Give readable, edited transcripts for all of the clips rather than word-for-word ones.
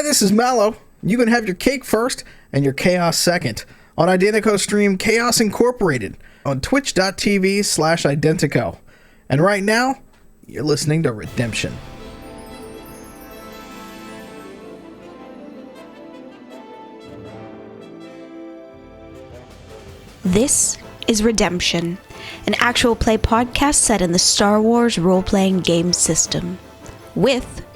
Hi, this is Mallow. You can have your cake first and your chaos second on Identico stream Chaos Incorporated on twitch.tv/Identico. And right now, you're listening to Redemption. This is Redemption, an actual play podcast set in the Star Wars role-playing game system, with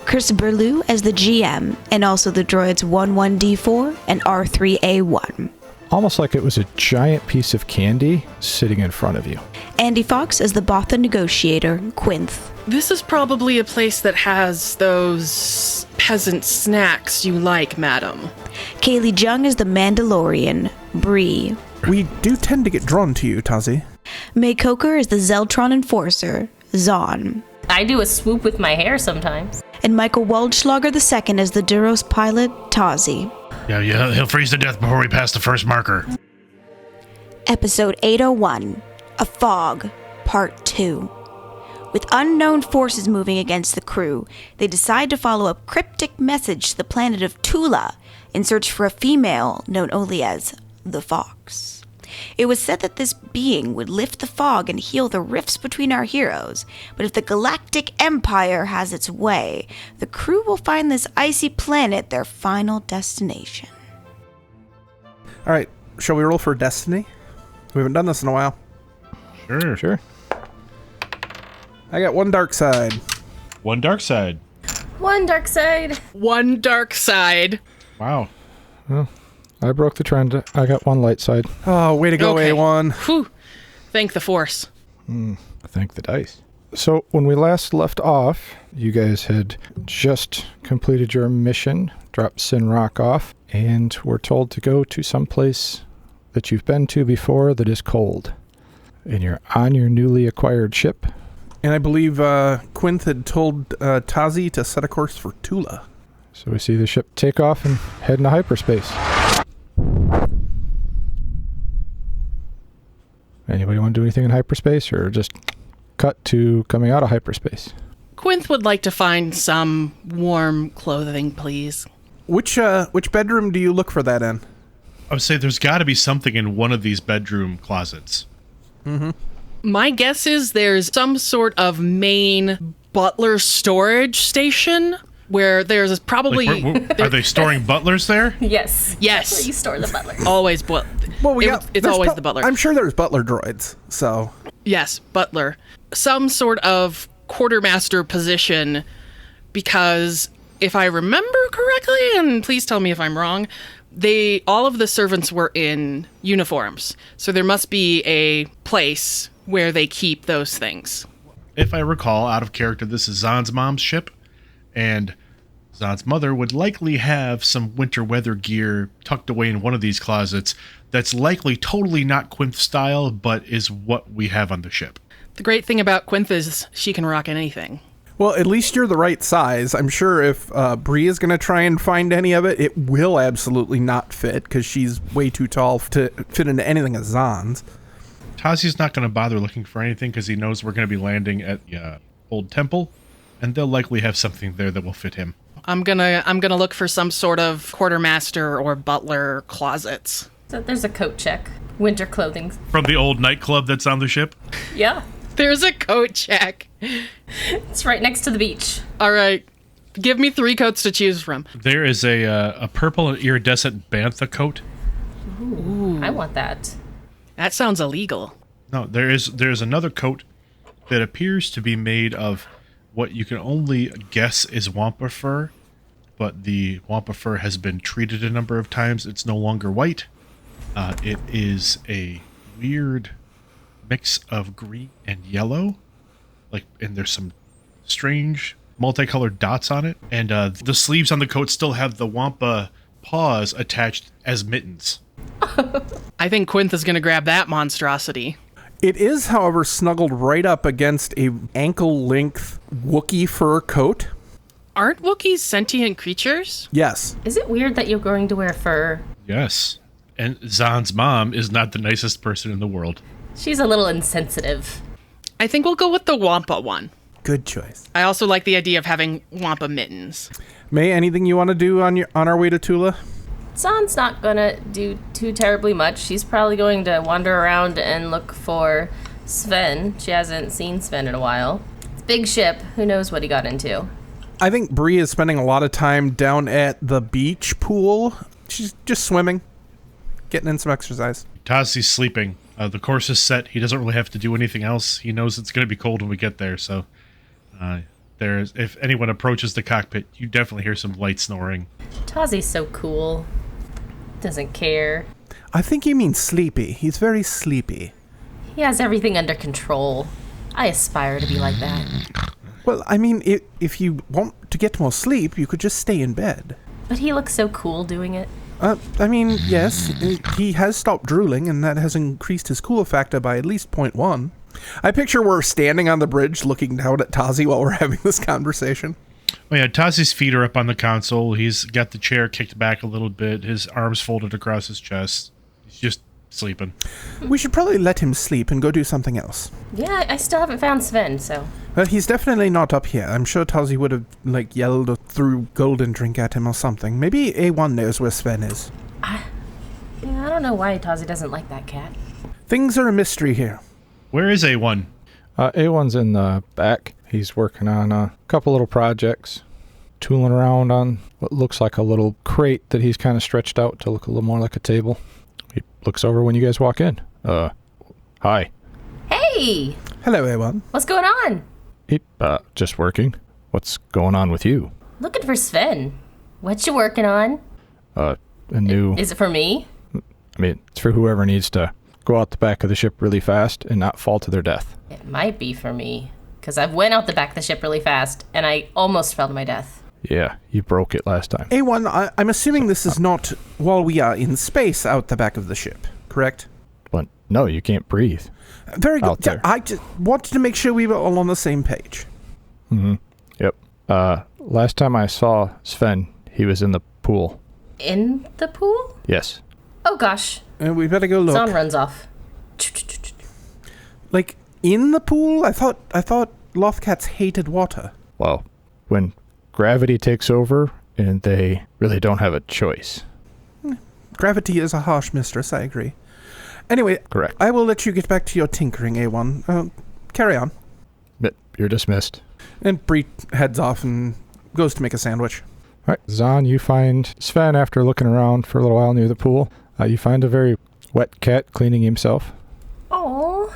Chris Burlew as the GM, and also the droids 11D4 and R3A1. Almost like it was a giant piece of candy sitting in front of you. Andy Fox as the Botha negotiator, Quinth. This is probably a place that has those peasant snacks you like, madam. Kaylee Jung as the Mandalorian, Bree. We do tend to get drawn to you, Tazi. May Coker as the Zeltron enforcer, Zahn. I do a swoop with my hair sometimes. And Michael Waldschlager II as the Duros pilot, Tazi. Yeah, he'll freeze to death before we pass the first marker. Episode 801, A Fog, Part 2. With unknown forces moving against the crew, they decide to follow a cryptic message to the planet of TOOLA in search for a female known only as the Fox. It was said that this being would lift the fog and heal the rifts between our heroes, but if the Galactic Empire has its way, the crew will find this icy planet their final destination. All right, shall we roll for Destiny? We haven't done this in a while. Sure. I got one dark side. One dark side. One dark side. One dark side. Wow. Well, I broke the trend. I got one light side. Oh, way to go, Okay. A1. Whew. Thank the Force. Thank the dice. So when we last left off, you guys had just completed your mission, dropped Sin Rock off, and were told to go to some place that you've been to before that is cold. And you're on your newly acquired ship. And I believe Quinth had told Tazi to set a course for TOOLA. So we see the ship take off and head into hyperspace. Anybody want to do anything in hyperspace, or just cut to coming out of hyperspace? Quinth would like to find some warm clothing, please. Which bedroom do you look for that in? I would say there's got to be something in one of these bedroom closets. Mm-hmm. My guess is there's some sort of main butler storage station where there's probably... Are they storing butlers there? Yes. Yes. That's where you store the butler. Always it's always the butler. I'm sure there's butler droids, so... Yes, butler. Some sort of quartermaster position, because if I remember correctly, and please tell me if I'm wrong, all of the servants were in uniforms. So there must be a place where they keep those things. If I recall, out of character, this is Zahn's mom's ship, and Zahn's mother would likely have some winter weather gear tucked away in one of these closets that's likely totally not Quinth style, but is what we have on the ship. The great thing about Quinth is she can rock anything. Well, at least you're the right size. I'm sure if Bree is going to try and find any of it, it will absolutely not fit, because she's way too tall to fit into anything of Zahn's. Tazi's not going to bother looking for anything because he knows we're going to be landing at the Old Temple, and they'll likely have something there that will fit him. I'm gonna look for some sort of quartermaster or butler closets. So there's a coat check. Winter clothing. From the old nightclub that's on the ship? Yeah. There's a coat check. It's right next to the beach. All right. Give me 3 coats to choose from. There is a purple and iridescent bantha coat. Ooh. I want that. That sounds illegal. No, there's another coat that appears to be made of what you can only guess is wampa fur, but the wampa fur has been treated a number of times. It's no longer white. It is a weird mix of green and yellow, and there's some strange multicolored dots on it, and the sleeves on the coat still have the wampa paws attached as mittens. I think Quinth is going to grab that monstrosity. It is, however, snuggled right up against a ankle-length Wookiee fur coat. Aren't Wookiees sentient creatures? Yes. Is it weird that you're going to wear fur? Yes. And Zahn's mom is not the nicest person in the world. She's a little insensitive. I think we'll go with the wampa one. Good choice. I also like the idea of having Wampa mittens. May, anything you want to do on our way to TOOLA? Zan's not gonna do too terribly much. She's probably going to wander around and look for Sven. She hasn't seen Sven in a while. It's a big ship. Who knows what he got into? I think Bree is spending a lot of time down at the beach pool. She's just swimming, getting in some exercise. Tazi's sleeping. The course is set. He doesn't really have to do anything else. He knows it's going to be cold when we get there, so if anyone approaches the cockpit, you definitely hear some light snoring. Tazi's so cool. Doesn't care. I think you mean sleepy. He's very sleepy. He has everything under control. I aspire to be like that. Well, I mean, if you want to get more sleep, you could just stay in bed. But he looks so cool doing it. I mean, yes, he has stopped drooling, and that has increased his cool factor by at least 0.1. I picture we're standing on the bridge looking down at Tazi while we're having this conversation. Oh yeah, Tazi's feet are up on the console. He's got the chair kicked back a little bit. His arms folded across his chest. He's just sleeping. We should probably let him sleep and go do something else. Yeah, I still haven't found Sven, so... Well, he's definitely not up here. I'm sure Tazi would have, yelled or threw golden drink at him or something. Maybe A1 knows where Sven is. I don't know why Tazi doesn't like that cat. Things are a mystery here. Where is A1? A1's in the back. He's working on a couple little projects, tooling around on what looks like a little crate that he's kind of stretched out to look a little more like a table. He looks over when you guys walk in. Hi. Hey! Hello, A1. What's going on? Just working. What's going on with you? Looking for Sven. What you working on? A new... Is it for me? I mean, it's for whoever needs to go out the back of the ship really fast and not fall to their death. It might be for me. Because I went out the back of the ship really fast, and I almost fell to my death. Yeah, you broke it last time. A1, I'm assuming this is not while we are in space out the back of the ship, correct? But no, you can't breathe. Very Out good. there. I just wanted to make sure we were all on the same page. Mm-hmm. Yep. Last time I saw Sven, he was in the pool. In the pool? Yes. Oh gosh. We better go look. Zan runs off. In the pool? I thought Lothcats hated water. Well, when gravity takes over and they really don't have a choice. Gravity is a harsh mistress, I agree. Anyway, Correct. I will let you get back to your tinkering, A1. Carry on. But you're dismissed. And Bree heads off and goes to make a sandwich. All right, Zahn, you find Sven after looking around for a little while near the pool. You find a very wet cat cleaning himself. Oh,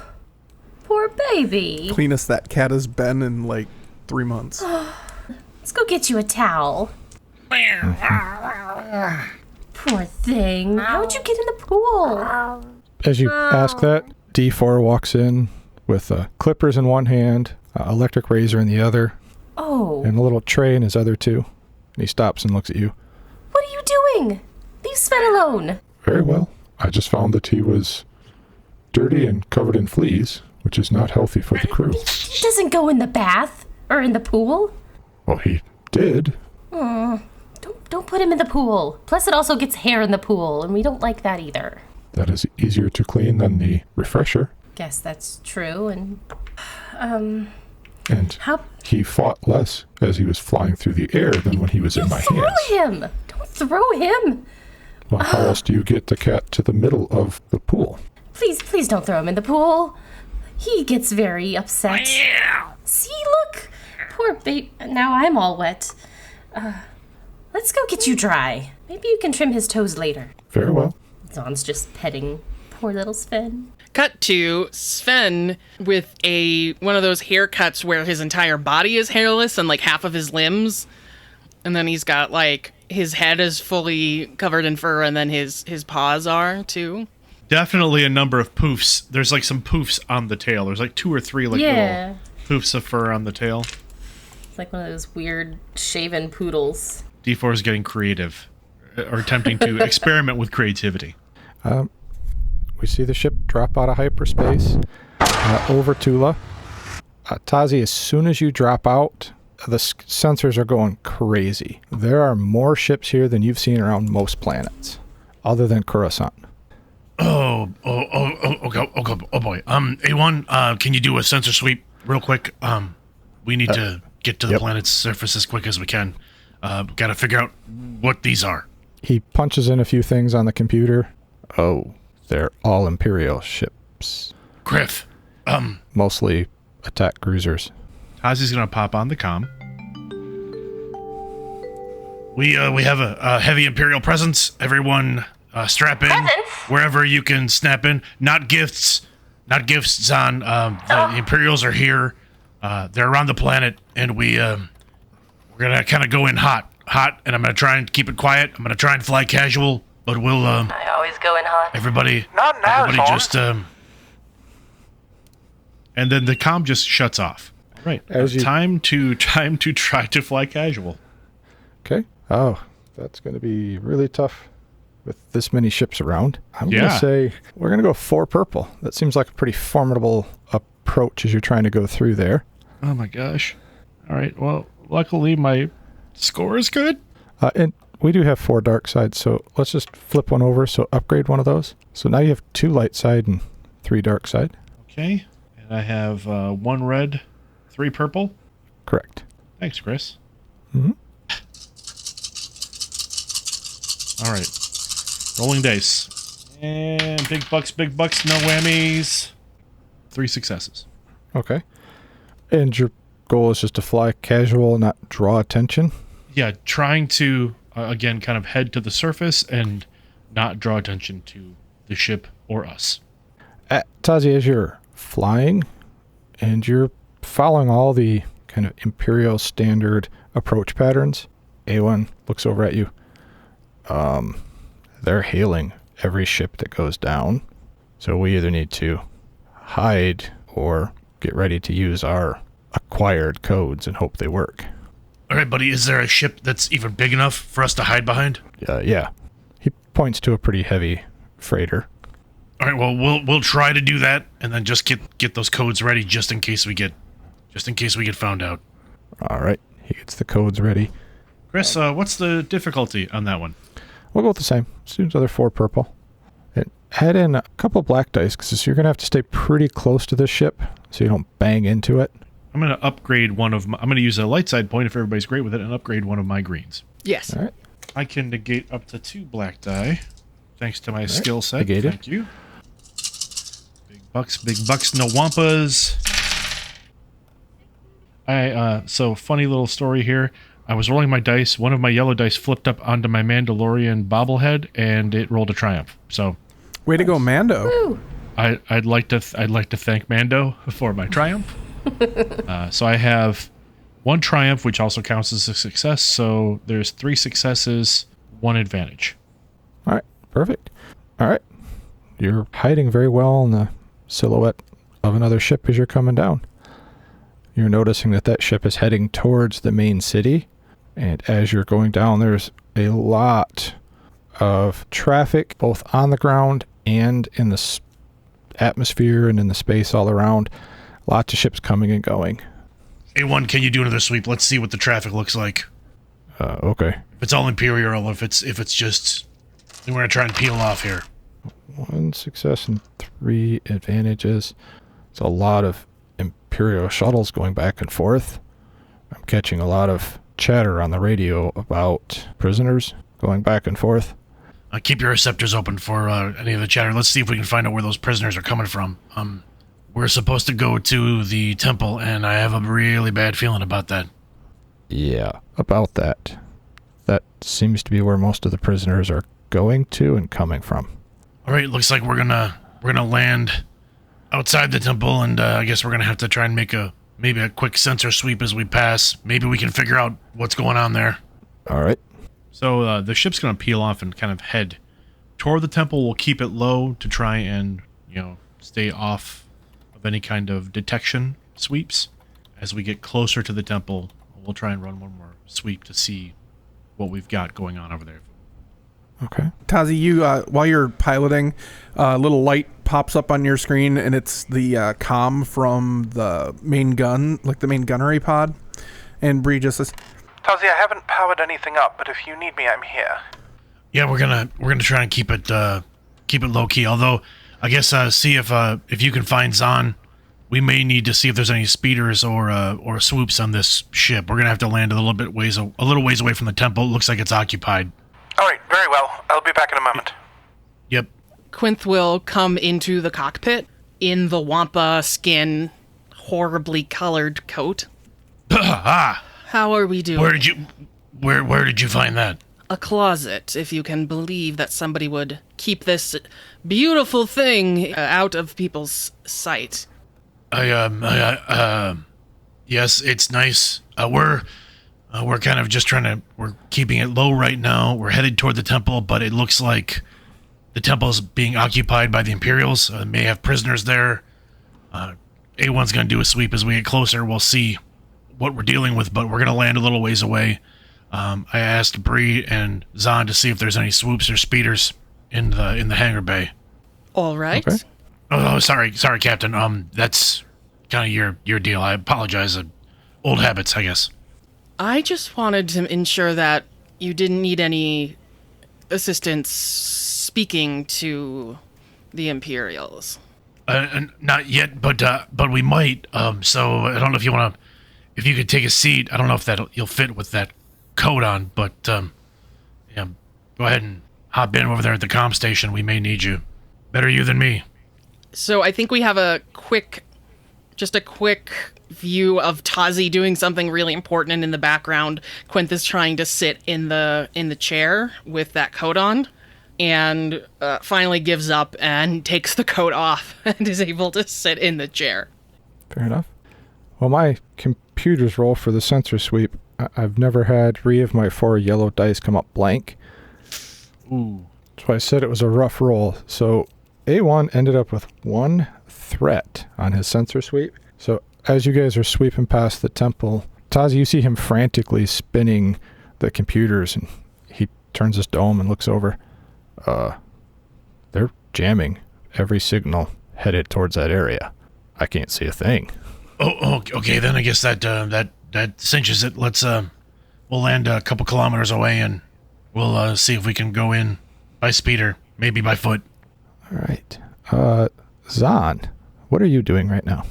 poor baby. Cleanest that cat has been in 3 months. Let's go get you a towel. Poor thing. How'd you get in the pool? As you ask that, D4 walks in with clippers in one hand, electric razor in the other, Oh, and a little tray in his other two. And he stops and looks at you. what are you doing? Leave Sven alone. Very well. I just found that he was dirty and covered in fleas, which is not healthy for the crew. He doesn't go in the bath or in the pool. Well, he did. Don't put him in the pool. Plus, it also gets hair in the pool, and we don't like that either. That is easier to clean than the refresher. Guess that's true. And And how he fought less as he was flying through the air than when he was in my throw hands. him? Don't throw him. Well, how else do you get the cat to the middle of the pool? Please don't throw him in the pool. He gets very upset. See, look, poor baby. Now I'm all wet. Let's go get you dry. Maybe you can trim his toes later. Very well. Zon's just petting poor little Sven. Cut to Sven with one of those haircuts where his entire body is hairless and half of his limbs. And then he's got his head is fully covered in fur and then his paws are too. Definitely a number of poofs. There's some poofs on the tail. There's 2 or 3 Yeah. little poofs of fur on the tail. It's like one of those weird shaven poodles. D4 is getting creative, or attempting to experiment with creativity. We see the ship drop out of hyperspace over TOOLA. Tazi, as soon as you drop out, the sensors are going crazy. There are more ships here than you've seen around most planets, other than Coruscant. Oh boy. A1, can you do a sensor sweep real quick? We need to get to the planet's surface as quick as we can. Gotta figure out what these are. He punches in a few things on the computer. Oh, they're all Imperial ships. Griff, Mostly attack cruisers. Ozzy's gonna pop on the comm. We have a heavy Imperial presence. Everyone, strap in. Presence? Wherever you can snap in. Not gifts. Not gifts, Zahn. The Imperials are here. They're around the planet, and we're gonna kind of go in hot, and I'm gonna try and keep it quiet. I'm gonna try and fly casual, but we'll. I always go in hot. Everybody. Not now, Everybody Tom. just. And then the comm just shuts off. All right. Time to try to fly casual. Okay. Oh, that's going to be really tough with this many ships around. I'm going to say we're going to go 4 purple. That seems like a pretty formidable approach as you're trying to go through there. Oh my gosh. All right. Well, luckily my score is good. And we do have 4 dark sides, so let's just flip one over. So upgrade one of those. So now you have 2 light side and 3 dark side. Okay. And I have 1 red, 3 purple. Correct. Thanks, Chris. Mm-hmm. All right. Rolling dice. And big bucks, no whammies. 3 successes. Okay. And your goal is just to fly casual, not draw attention? Yeah, trying to, again, kind of head to the surface and not draw attention to the ship or us. Tazi, as you're flying and you're following all the kind of Imperial standard approach patterns, A1 looks over at you. They're hailing every ship that goes down. So we either need to hide or get ready to use our acquired codes and hope they work. All right, buddy, is there a ship that's even big enough for us to hide behind? Yeah. He points to a pretty heavy freighter. All right, well, we'll try to do that and then just get those codes ready just in case we get found out. All right. He gets the codes ready. Chris, what's the difficulty on that one? We'll go with the same. Let's do another 4 purple. And add in a couple black dice, because you're going to have to stay pretty close to this ship so you don't bang into it. I'm going to upgrade I'm going to use a light side point if everybody's great with it and upgrade one of my greens. Yes. All right. I can negate up to 2 black die, thanks to my skill set. Negated. Thank you. Big bucks, no wampas. So funny little story here. I was rolling my dice. One of my yellow dice flipped up onto my Mandalorian bobblehead, and it rolled a triumph. So, way to go, Mando! Woo. I'd like to thank Mando for my triumph. So I have 1 triumph, which also counts as a success. So there's 3 successes, 1 advantage. All right. Perfect. All right. You're hiding very well in the silhouette of another ship as you're coming down. You're noticing that ship is heading towards the main city. And as you're going down, there's a lot of traffic, both on the ground and in the atmosphere and in the space all around. Lots of ships coming and going. A1, can you do another sweep? Let's see what the traffic looks like. Okay. If it's all Imperial, if it's just, we're gonna try and peel off here. 1 success and 3 advantages. It's a lot of Imperial shuttles going back and forth. I'm catching a lot of chatter on the radio about prisoners going back and forth. Keep your receptors open for any of the chatter. Let's see if we can find out where those prisoners are coming from. We're supposed to go to the temple, and I have a really bad feeling about that. Yeah, about that. That seems to be where most of the prisoners are going to and coming from. All right, looks like we're gonna land outside the temple, and I guess we're gonna have to try and make maybe a quick sensor sweep as we pass. Maybe we can figure out what's going on there. All right. So the ship's gonna peel off and kind of head toward the temple. We'll keep it low to try and stay off of any kind of detection sweeps. As we get closer to the temple, we'll try and run one more sweep to see what we've got going on over there. Okay. Tazi, you while you're piloting, a little light pops up on your screen, and it's the comm from the main gun, like the main gunnery pod. And Bree just says, Tazi, I haven't powered anything up, but if you need me, I'm here. Yeah, we're gonna try and keep it low key. Although, I guess see if you can find Zahn we may need to see if there's any speeders or swoops on this ship. We're gonna have to land a little ways away from the temple. It looks like it's occupied. All right, very well. I'll be back in a moment. Yep. Quinth will come into the cockpit in the wampa skin, horribly colored coat. How are we doing? Where did you find that? A closet, if you can believe that somebody would keep this beautiful thing out of people's sight. Yes, it's nice. We're kind of just we're keeping it low right now. We're headed toward the temple, but it looks like the temple's being occupied by the Imperials. May have prisoners there. A1's gonna do a sweep as we get closer. We'll see what we're dealing with, but we're gonna land a little ways away. I asked Bree and Zahn to see if there's any swoops or speeders in the hangar bay. All right. Okay. Oh, sorry, Captain. That's kind of your deal. I apologize. Old habits, I guess. I just wanted to ensure that you didn't need any assistance speaking to the Imperials. Not yet, but we might. So I don't know if you could take a seat. I don't know if you'll fit with that coat on, but yeah, go ahead and hop in over there at the comm station. We may need you. Better you than me. So I think we have a quick view of Tazi doing something really important, and in the background, Quinth is trying to sit in the chair with that coat on, and finally gives up and takes the coat off and is able to sit in the chair. Fair enough. Well, my computer's roll for the sensor sweep, I've never had 3 of my 4 yellow dice come up blank. Ooh. That's why I said it was a rough roll. So A1 ended up with 1 threat on his sensor sweep. So as you guys are sweeping past the temple, Tazi, you see him frantically spinning the computers, and he turns his dome and looks over. They're jamming every signal headed towards that area. I can't see a thing. Oh, okay. Then I guess that cinches it. We'll land a couple kilometers away, and we'll see if we can go in by speeder, maybe by foot. All right. Zahn, what are you doing right now?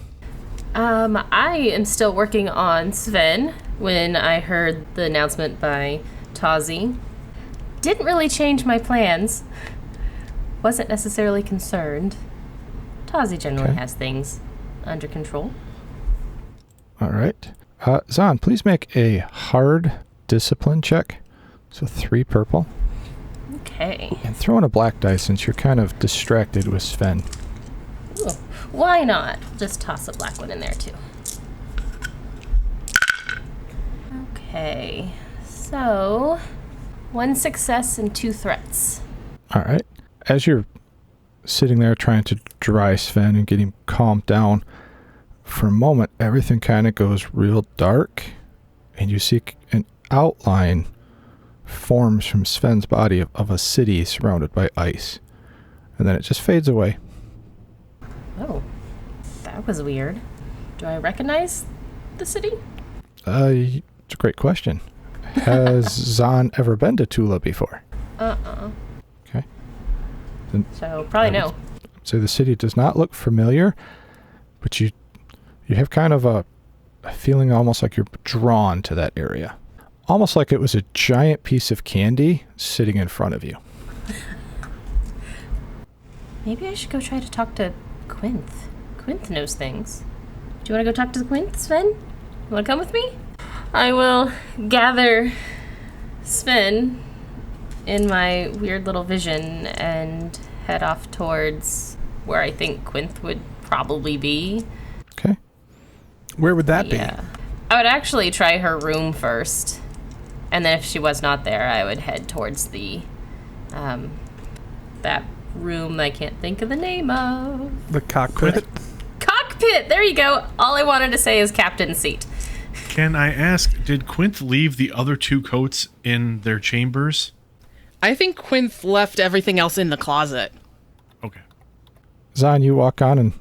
I am still working on Sven when I heard the announcement by Tazi. Didn't really change my plans. Wasn't necessarily concerned. Tazi generally has things under control. All right. Zahn, please make a hard discipline check. So 3 purple. Okay. And throw in a black die since you're kind of distracted with Sven. Ooh, why not? Just toss a black one in there too. Okay. So, 1 success and 2 threats. All right. As you're sitting there trying to dry Sven and get him calmed down, for a moment, everything kind of goes real dark, and you see an outline forms from Sven's body of a city surrounded by ice. And then it just fades away. Oh, that was weird. Do I recognize the city? It's a great question. Has Zahn ever been to TOOLA before? Okay. Then So, probably no. say the city does not look familiar, but you have kind of a feeling almost like you're drawn to that area. Almost like it was a giant piece of candy sitting in front of you. Maybe I should go try to talk to Quinth. Quinth knows things. Do you want to go talk to Quinth, Sven? You want to come with me? I will gather Sven in my weird little vision and head off towards where I think Quinth would probably be. Okay. Where would that Yeah. I would actually try her room first. And then if she was not there, I would head towards the, that room I can't think of the name of. be? The cockpit? Cockpit! There you go. All I wanted to say is captain's seat. Can I ask, did Quinth leave the other 2 coats in their chambers? I think Quinth left everything else in the closet. Okay. Zahn, you walk on and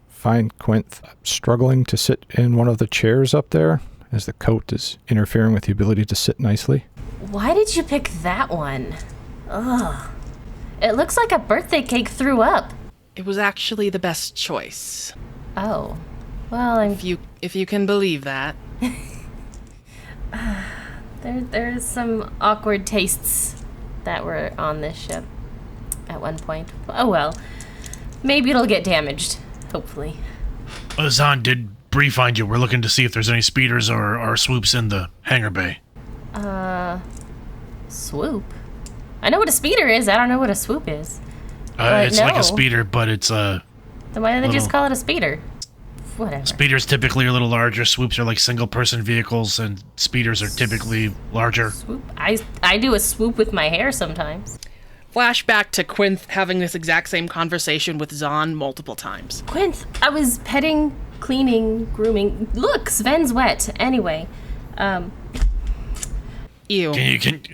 find Quinth struggling to sit in one of the chairs up there as the coat is interfering with the ability to sit nicely. Why did you pick that one? Ugh. It looks like a birthday cake threw up. It was actually the best choice. Oh. Well, If you can believe that. there's some awkward tastes that were on this ship at one point. Oh well. Maybe it'll get damaged, hopefully. Zahn, did Bree find you? We're looking to see if there's any speeders or swoops in the hangar bay. Swoop? I know what a speeder is, I don't know what a swoop is. It's like a speeder, but it's Then why do they just call it a speeder? Whatever. Speeders typically are a little larger. Swoops are like single-person vehicles, and speeders are typically larger. Swoop? I do a swoop with my hair sometimes. Flashback to Quinth having this exact same conversation with Zahn multiple times. Quinth, I was petting, cleaning, grooming. Look, Sven's wet. Anyway, Ew. Can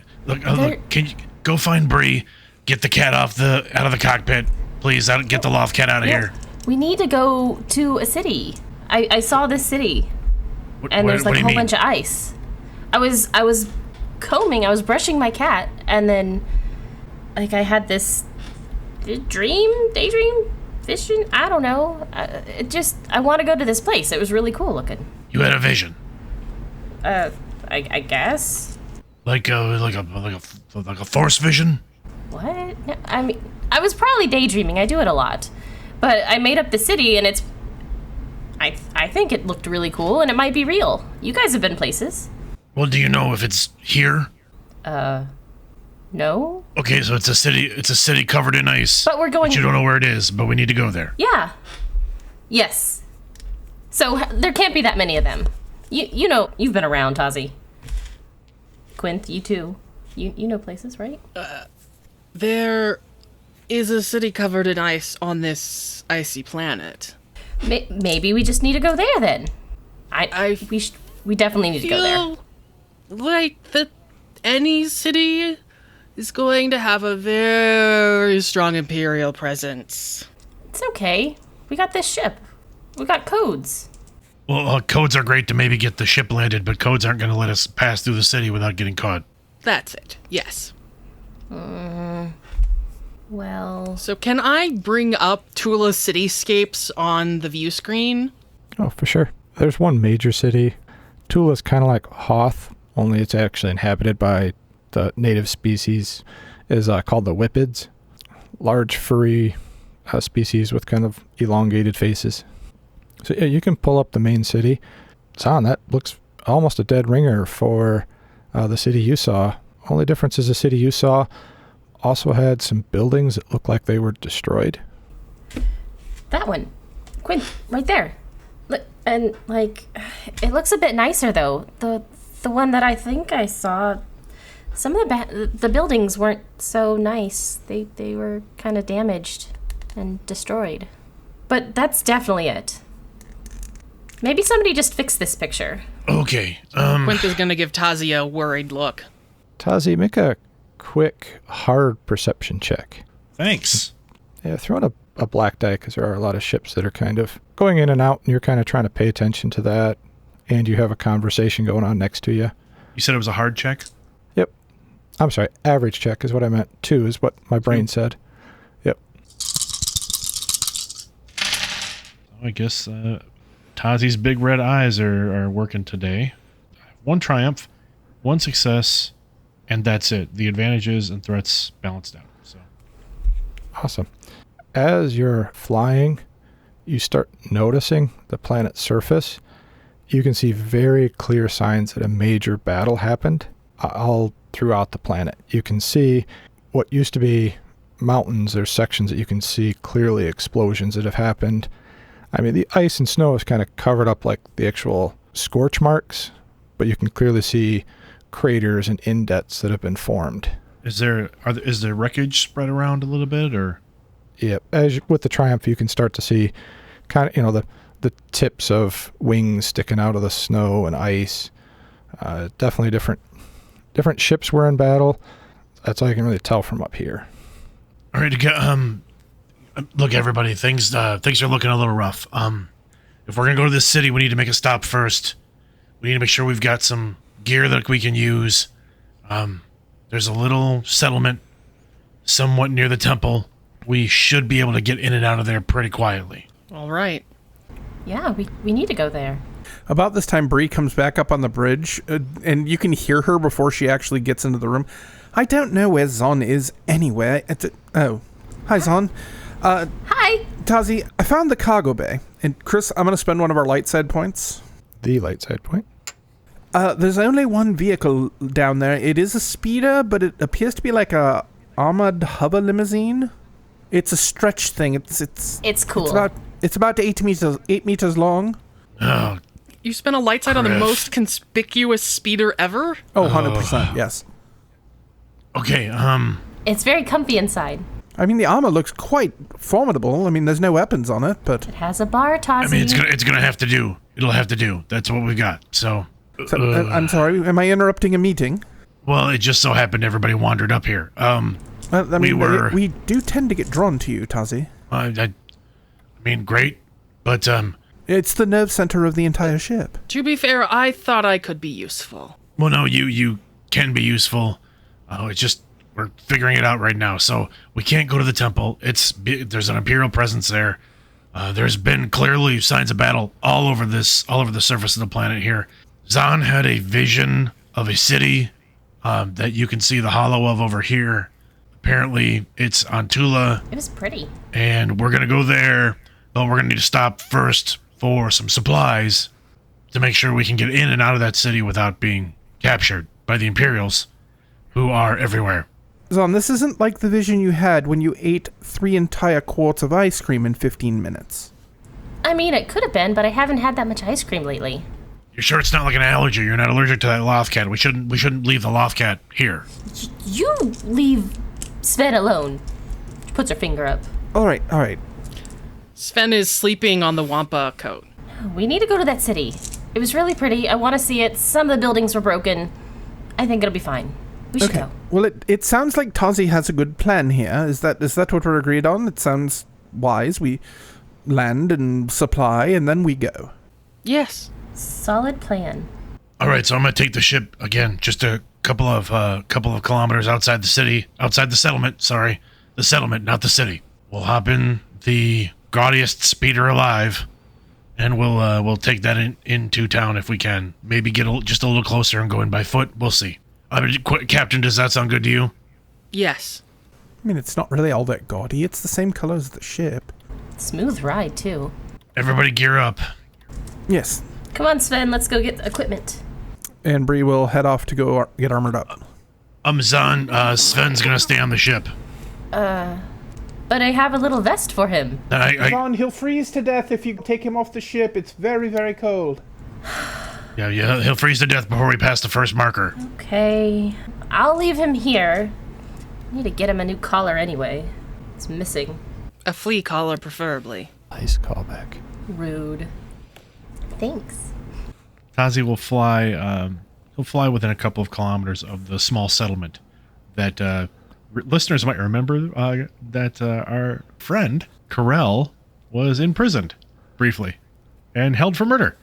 you go find Bree? Get the cat out of the cockpit, please. Get the loft cat out of here. We need to go to a city. I saw this city, and there's like a whole bunch of ice. I was combing. I was brushing my cat, and then like I had this daydream, vision. I don't know. I want to go to this place. It was really cool looking. You had a vision. I guess. Like a force vision. What? No, I mean, I was probably daydreaming. I do it a lot. But I made up the city, and I think it looked really cool, and it might be real. You guys have been places. Well, do you know if it's here? No. Okay, so it's a city. It's a city covered in ice. But we're going. But you don't know where it is, but we need to go there. Yeah. Yes. So there can't be that many of them. You know, you've been around, Tazi. Quinth, you too. You know places, right? There is a city covered in ice on this icy planet. Maybe we just need to go there then. We definitely need to go there. Like that any city is going to have a very strong Imperial presence. It's okay. We got this ship. We got codes. Well, codes are great to maybe get the ship landed, but codes aren't going to let us pass through the city without getting caught. That's it. Yes. Well... So can I bring up TOOLA cityscapes on the view screen? Oh, for sure. There's one major city. TOOLA's kind of like Hoth, only it's actually inhabited by the native species, is called the Whippids. Large, furry species with kind of elongated faces. So yeah, you can pull up the main city. Zahn, that looks almost a dead ringer for the city you saw. Only difference is the city you saw also had some buildings that looked like they were destroyed. That one. Quinn, right there. Look, and, like, it looks a bit nicer, though. The one that I think I saw, some of the buildings weren't so nice. They were kind of damaged and destroyed. But that's definitely it. Maybe somebody just fixed this picture. Okay, Quint is going to give Tazi a worried look. Tazi, make a quick, hard perception check. Thanks. Yeah, throw in a black die, because there are a lot of ships that are kind of going in and out, and you're kind of trying to pay attention to that, and you have a conversation going on next to you. You said it was a hard check? Yep. I'm sorry, average check is what I meant. 2 is what my brain said. Yep. I guess Tazi's big red eyes are working today. 1 triumph, 1 success, and that's it. The advantages and threats balanced out. So Awesome. As you're flying, you start noticing the planet's surface. You can see very clear signs that a major battle happened all throughout the planet. You can see what used to be mountains. There's sections that you can see clearly explosions that have happened. I mean, the ice and snow is kind of covered up like the actual scorch marks, but you can clearly see craters and indents that have been formed. is there wreckage spread around a little bit, or? Yep. With the Triumph, you can start to see kind of, the tips of wings sticking out of the snow and ice. Definitely different ships were in battle. That's all you can really tell from up here. All right, look, everybody, things are looking a little rough. If we're gonna go to this city, we need to make a stop first. We need to make sure we've got some gear that we can use. There's a little settlement somewhat near the temple. We should be able to get in and out of there pretty quietly. All right. Yeah, we need to go there. About this time, Bree comes back up on the bridge, and you can hear her before she actually gets into the room. I don't know where Zon is anywhere. Hi, Zon. Hi! Tazi, I found the cargo bay. And Chris, I'm going to spend one of our light side points. The light side point. There's only one vehicle down there. It is a speeder, but it appears to be like a armored hover limousine. It's a stretch thing. It's cool. It's about 8 meters long. Oh, You spent a light side on the Chris. most conspicuous speeder ever? Oh, 100%, yes. okay. It's very comfy inside. I mean, the armor looks quite formidable. I mean, there's no weapons on it, but... It has a bar, Tazi. I mean, it's gonna have to do. It'll have to do. That's what we got. So, I'm sorry, am I interrupting a meeting? well, it just so happened everybody wandered up here. I mean, were- we do tend to get drawn to you, Tazi. I mean, great, but It's the nerve center of the entire ship. To be fair, I thought I could be useful. well, no, you can be useful. It's just we're figuring it out right now. So we can't go to the temple. There's an Imperial presence there. There's been clearly signs of battle all over the surface of the planet here. Zahn had a vision of a city that you can see the hollow of over here. Apparently, it's on TOOLA, It was pretty. and we're gonna go there, but we're gonna need to stop first for some supplies to make sure we can get in and out of that city without being captured by the Imperials, who are everywhere. Zon, this isn't like the vision you had when you ate 3 entire quarts of ice cream in 15 minutes. I mean, it could have been, but I haven't had that much ice cream lately. You're sure it's not like an allergy? You're not allergic to that Lothcat? We shouldn't leave the Lothcat here. You leave Sven alone. She puts her finger up. All right. Sven is sleeping on the Wampa coat. We need to go to that city. It was really pretty. I want to see it. Some of the buildings were broken. I think it'll be fine. We should go. Well, it sounds like Tazi has a good plan here. Is that what we're agreed on? It sounds wise. We land and supply, and then we go. Yes. Solid plan. All right, so I'm gonna take the ship again, just a couple of kilometers outside the city, outside the settlement. Sorry, the settlement, not the city. We'll hop in the gaudiest speeder alive, and we'll take that into town if we can. Maybe get just a little closer and go in by foot. We'll see. Captain, does that sound good to you? Yes. I mean, it's not really all that gaudy. It's the same color as the ship. Smooth ride, too. Everybody gear up. Yes. Come on, Sven. Let's go get equipment. And Bree will head off to go get armored up. Zahn, Sven's gonna stay on the ship. But I have a little vest for him. Zon, he'll freeze to death if you take him off the ship. It's very, very cold. Yeah, he'll freeze to death before we pass the first marker. Okay. I'll leave him here. I need to get him a new collar anyway. It's missing. A flea collar, preferably. Nice callback. Rude. Thanks. Tazi will fly. He'll fly within a couple of kilometers of the small settlement that listeners might remember that our friend Carell was imprisoned briefly and held for murder.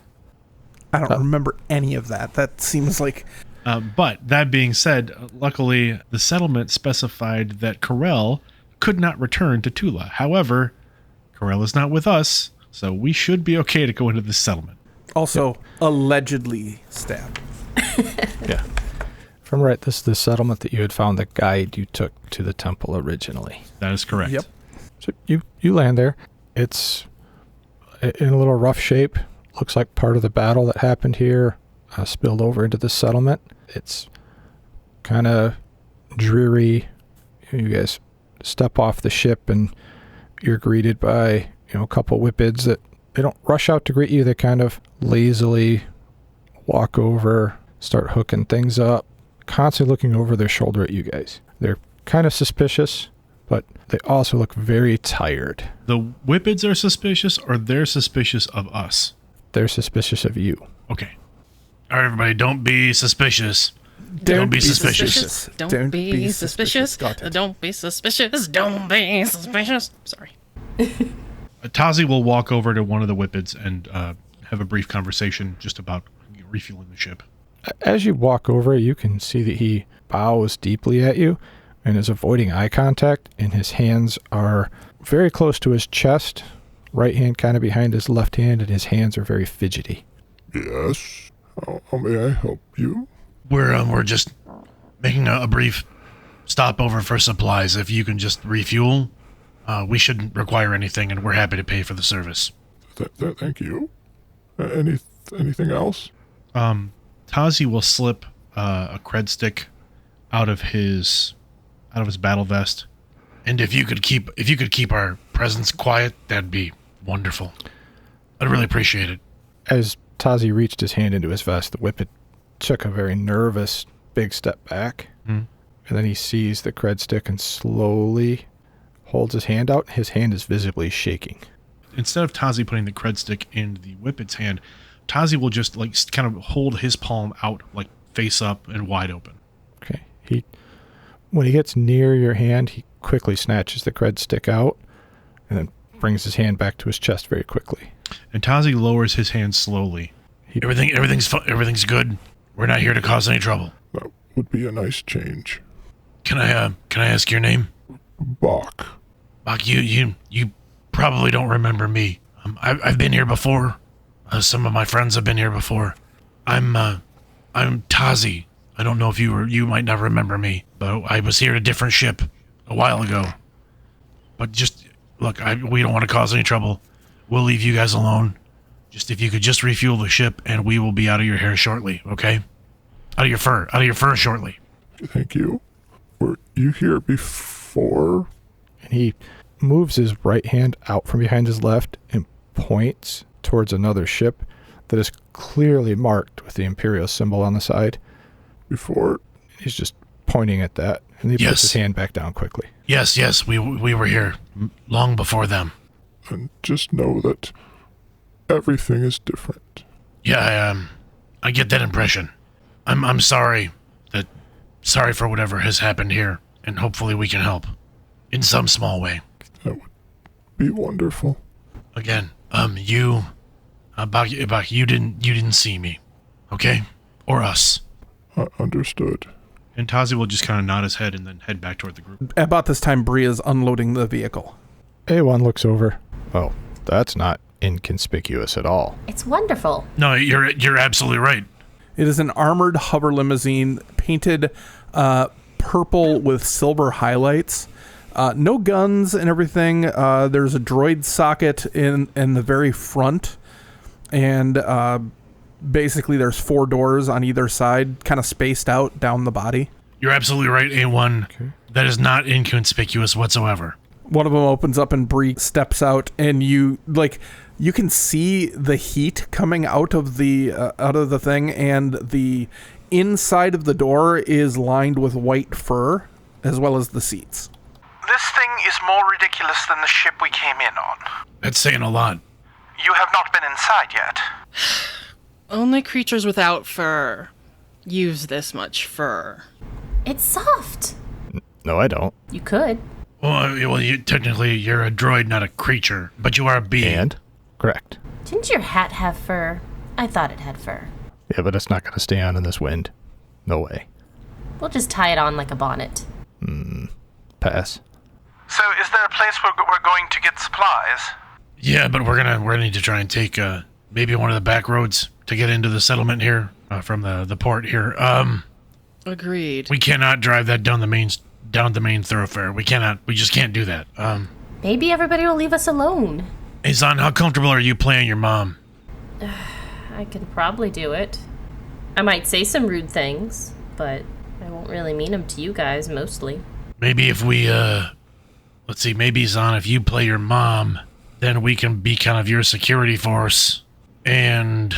I don't remember any of that. That seems like... But that being said, luckily the settlement specified that Carell could not return to TOOLA. However, Carell is not with us, so we should be okay to go into this settlement. Also, allegedly stabbed. Yeah. From right, this is the settlement that you had found the guide you took to the temple originally. That is correct. Yep. So you land there. It's in a little rough shape. Looks like part of the battle that happened here spilled over into the settlement. It's kind of dreary. You guys step off the ship and you're greeted by a couple whippids that they don't rush out to greet you. They kind of lazily walk over, start hooking things up, constantly looking over their shoulder at you guys. They're kind of suspicious, but they also look very tired. The whippids are suspicious, or they're suspicious of us? They're suspicious of you. Okay. All right, everybody, don't be suspicious. Don't be suspicious. Don't be suspicious. Got it. Don't be suspicious. Don't be suspicious. Sorry. Tazi will walk over to one of the whippids and have a brief conversation just about refueling the ship. As you walk over, you can see that he bows deeply at you and is avoiding eye contact, and his hands are very close to his chest, right hand kind of behind his left hand, and his hands are very fidgety. Yes. How may I help you? We're just making a brief stopover for supplies. If you can just refuel, we shouldn't require anything, and we're happy to pay for the service. Thank you. Anything else? Tazi will slip a cred stick out of his battle vest, and if you could keep our presence quiet, that'd be wonderful. I'd really appreciate it. As Tazi reached his hand into his vest, the Whippet took a very nervous big step back, and then he sees the cred stick and slowly holds his hand out. His hand is visibly shaking. Instead of Tazi putting the cred stick in the Whippet's hand, Tazi will just like kind of hold his palm out, like face up and wide open. Okay. When he gets near your hand, he quickly snatches the cred stick out and then brings his hand back to his chest very quickly. And Tazi lowers his hand slowly. Everything's good. We're not here to cause any trouble. That would be a nice change. Can I ask your name? Bach. Bach, you probably don't remember me. I've been here before. Some of my friends have been here before. I'm Tazi. I don't know if you might not remember me, but I was here at a different ship a while ago. But just look, we don't want to cause any trouble. We'll leave you guys alone. Just if you could just refuel the ship, and we will be out of your hair shortly. Okay? Out of your fur shortly. Thank you. Were you here before? And he moves his right hand out from behind his left and points towards another ship that is clearly marked with the Imperial symbol on the side. Before? He's just pointing at that, and he puts his hand back down quickly. Yes, we were here long before them. And just know that everything is different. Yeah, I get that impression. I'm sorry for whatever has happened here, and hopefully we can help in some small way. That would be wonderful. Again, Bach, you didn't see me, okay? Or us. Understood. And Tazi will just kind of nod his head and then head back toward the group. About this time, Bria's unloading the vehicle. A1 looks over. Oh, that's not inconspicuous at all. It's wonderful. No, you're absolutely right. It is an armored hover limousine painted purple with silver highlights. No guns and everything. There's a droid socket in the very front. And basically there's 4 doors on either side, kind of spaced out down the body. You're absolutely right, A1. Okay. That is not inconspicuous whatsoever. One of them opens up and Bree steps out, and you can see the heat coming out of the thing, and the inside of the door is lined with white fur, as well as the seats. This thing is more ridiculous than the ship we came in on. That's saying a lot. You have not been inside yet. Only creatures without fur use this much fur. It's soft. No, I don't. You could. Well, technically, you're a droid, not a creature, but you are a being. And? Correct. Didn't your hat have fur? I thought it had fur. Yeah, but it's not going to stay on in this wind. No way. We'll just tie it on like a bonnet. Pass. So, is there a place we're going to get supplies? Yeah, but we're gonna need to try and take maybe one of the back roads to get into the settlement here from the port here. Agreed. We cannot drive that down the main thoroughfare. We cannot. We just can't do that. Maybe everybody will leave us alone. Hey, Zahn, how comfortable are you playing your mom? I can probably do it. I might say some rude things, but I won't really mean them to you guys, mostly. Maybe if we, let's see, maybe, Zahn, if you play your mom, then we can be kind of your security force, and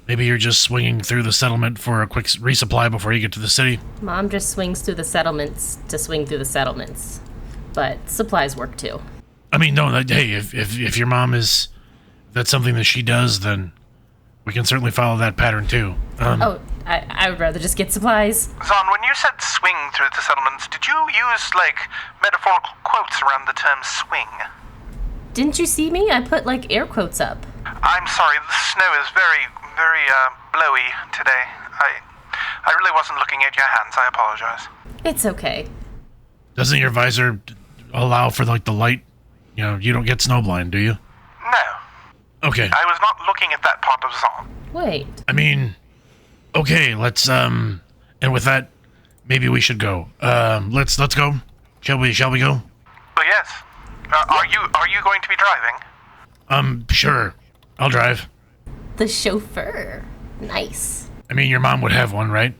maybe you're just swinging through the settlement for a quick resupply before you get to the city. Mom just swings through the settlements to swing through the settlements, but supplies work too. I mean, no, hey, if your mom that's something that she does, then we can certainly follow that pattern too. I would rather just get supplies. Zahn, when you said swing through the settlements, did you use, metaphorical quotes around the term swing? Didn't you see me? I put, air quotes up. I'm sorry, the snow is very, very, blowy today. I really wasn't looking at your hands, I apologize. It's okay. Doesn't your visor allow for, the light? You don't get snowblind, do you? No. Okay. I was not looking at that part of Zahn. Wait. I mean, okay, let's, and with that, maybe we should go. Let's go. Shall we go? Oh, yes. Are you going to be driving? Sure. I'll drive. The chauffeur. Nice. I mean, your mom would have one, right?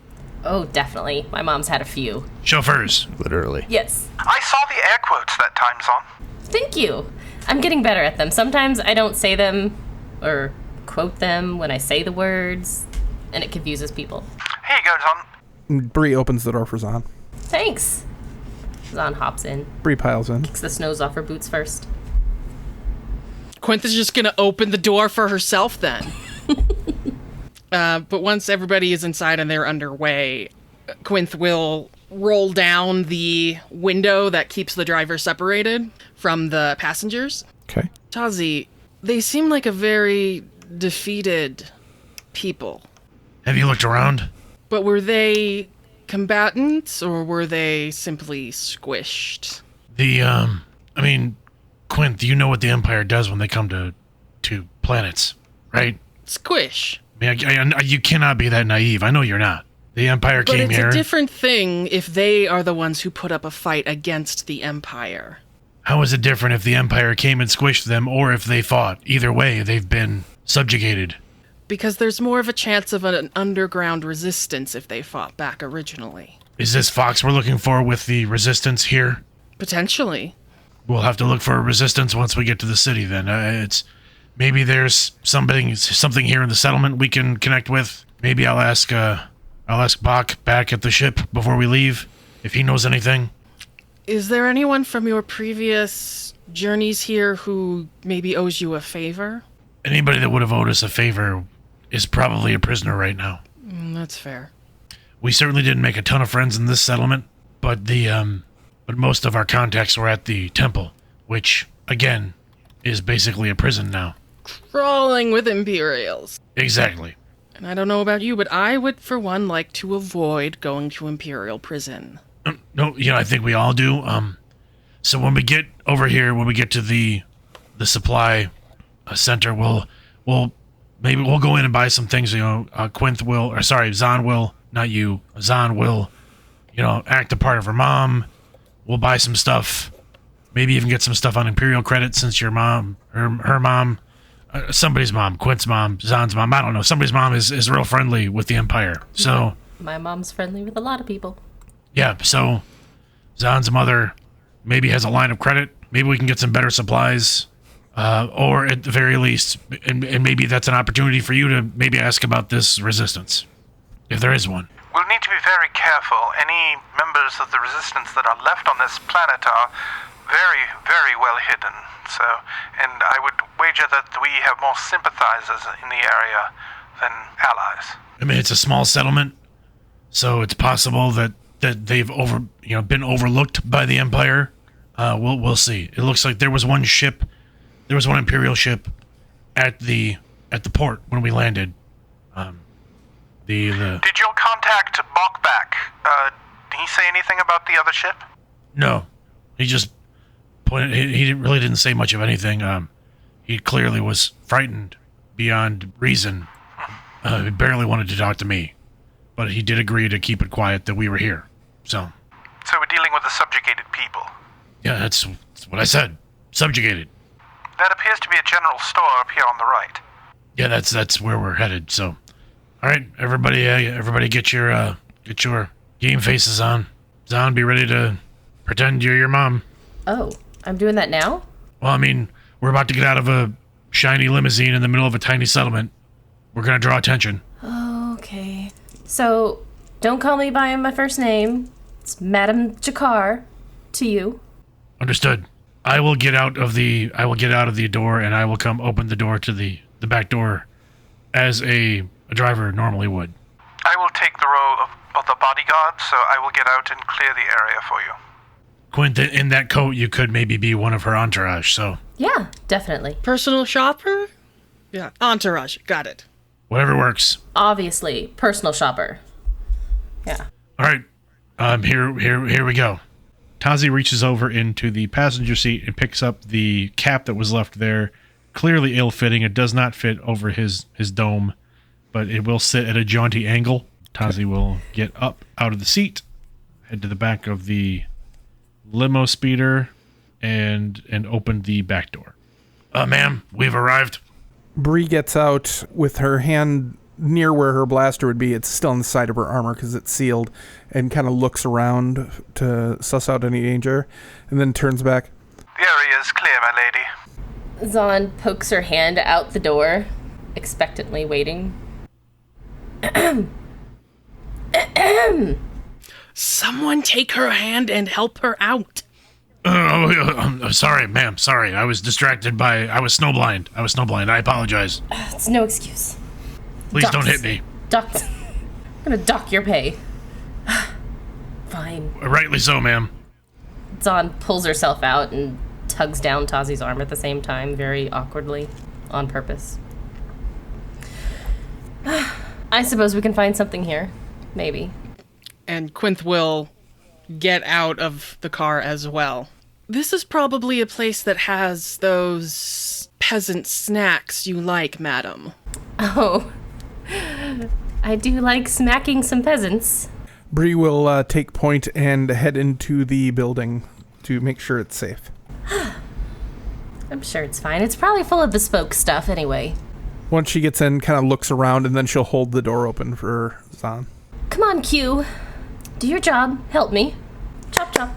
Oh, definitely. My mom's had a few. Chauffeurs. Literally. Yes. I saw the air quotes that time, Zahn. Thank you. I'm getting better at them. Sometimes I don't say them or quote them when I say the words, and it confuses people. Here you go, Zahn. Bree opens the door for Zahn. Thanks. Zahn hops in, Bree piles in. kicks the snows off her boots first. Quinth is just gonna open the door for herself then. But once everybody is inside and they're underway, Quinth will roll down the window that keeps the driver separated from the passengers. Okay. Tazi, they seem like a very defeated people. Have you looked around? But were they combatants or were they simply squished? I mean, Quinth, you know what the Empire does when they come to planets, right? Squish. I mean, you cannot be that naive. I know you're not. The Empire But came it's here. a different thing if they are the ones who put up a fight against the Empire. How is it different if the Empire came and squished them or if they fought? Either way, they've been subjugated. Because there's more of a chance of an underground resistance if they fought back originally. Is this Fox we're looking for with the resistance here? Potentially. We'll have to look for a resistance once we get to the city then. It's maybe there's something here in the settlement we can connect with. Maybe I'll ask Bach back at the ship before we leave if he knows anything. Is there anyone from your previous journeys here who maybe owes you a favor? Anybody that would have owed us a favor is probably a prisoner right now. That's fair. We certainly didn't make a ton of friends in this settlement, but but most of our contacts were at the temple, which again is basically a prison now. Crawling with Imperials. Exactly. And I don't know about you, but I would, for one, like to avoid going to Imperial prison. No, I think we all do. So when we get over here, when we get to the supply center, we'll go in and buy some things. Zahn will, not you. Zahn will, act the part of her mom. We'll buy some stuff. Maybe even get some stuff on Imperial credit since your mom, her mom, somebody's mom, Quint's mom, Zahn's mom, I don't know. Somebody's mom is real friendly with the Empire. So My mom's friendly with a lot of people. yeah, so Zahn's mother maybe has a line of credit. Maybe we can get some better supplies. Or at the very least, and maybe that's an opportunity for you to maybe ask about this resistance, if there is one. We'll need to be very careful. Any members of the resistance that are left on this planet are very, very well hidden. So, and I would wager that we have more sympathizers in the area than allies. I mean, it's a small settlement, so it's possible that they've been overlooked by the Empire. We'll see. It looks like there was one Imperial ship at the port when we landed. Did your contact Bach back? Did he say anything about the other ship? No, he just pointed. He really didn't say much of anything. He clearly was frightened beyond reason. He barely wanted to talk to me, but he did agree to keep it quiet that we were here. So we're dealing with the subjugated people. Yeah, that's what I said. Subjugated. That appears to be a general store up here on the right. Yeah, that's where we're headed. So, all right, everybody, get your game faces on. Zahn, be ready to pretend you're your mom. Oh, I'm doing that now? Well, I mean, we're about to get out of a shiny limousine in the middle of a tiny settlement. We're gonna draw attention. Okay. So, don't call me by my first name. It's Madame Jakar to you. Understood. I will get out of the door and I will come open the door to the back door as a driver normally would. I will take the role of the bodyguard, so I will get out and clear the area for you. Quint, in that coat, you could maybe be one of her entourage, so... Yeah, definitely. Personal shopper? Yeah, entourage. Got it. Whatever works. Obviously, personal shopper. Yeah. All right. Here we go. Tazi reaches over into the passenger seat and picks up the cap that was left there, clearly ill-fitting. It does not fit over his dome, but it will sit at a jaunty angle. Tazi will get up out of the seat, head to the back of the limo speeder, and open the back door. Ma'am, we've arrived. Bree gets out with her hand near where her blaster would be. It's still on the side of her armor because it's sealed, and kind of looks around to suss out any danger, and then turns back. The area is clear, my lady. Zahn pokes her hand out the door, expectantly waiting. Someone take her hand and help her out. Sorry, ma'am. Sorry. I was distracted I was snowblind. I apologize. It's no excuse. Please don't hit me. I'm gonna dock your pay. Fine. Rightly so, ma'am. Zahn pulls herself out and tugs down Tazi's arm at the same time, very awkwardly, on purpose. I suppose we can find something here. Maybe. And Quinth will get out of the car as well. This is probably a place that has those peasant snacks you like, madam. Oh. I do like smacking some peasants. Bree will take point and head into the building to make sure it's safe. I'm sure it's fine. It's probably full of bespoke stuff anyway. Once she gets in, kind of looks around, and then she'll hold the door open for Zahn. Come on, Q. Do your job. Help me. Chop, chop.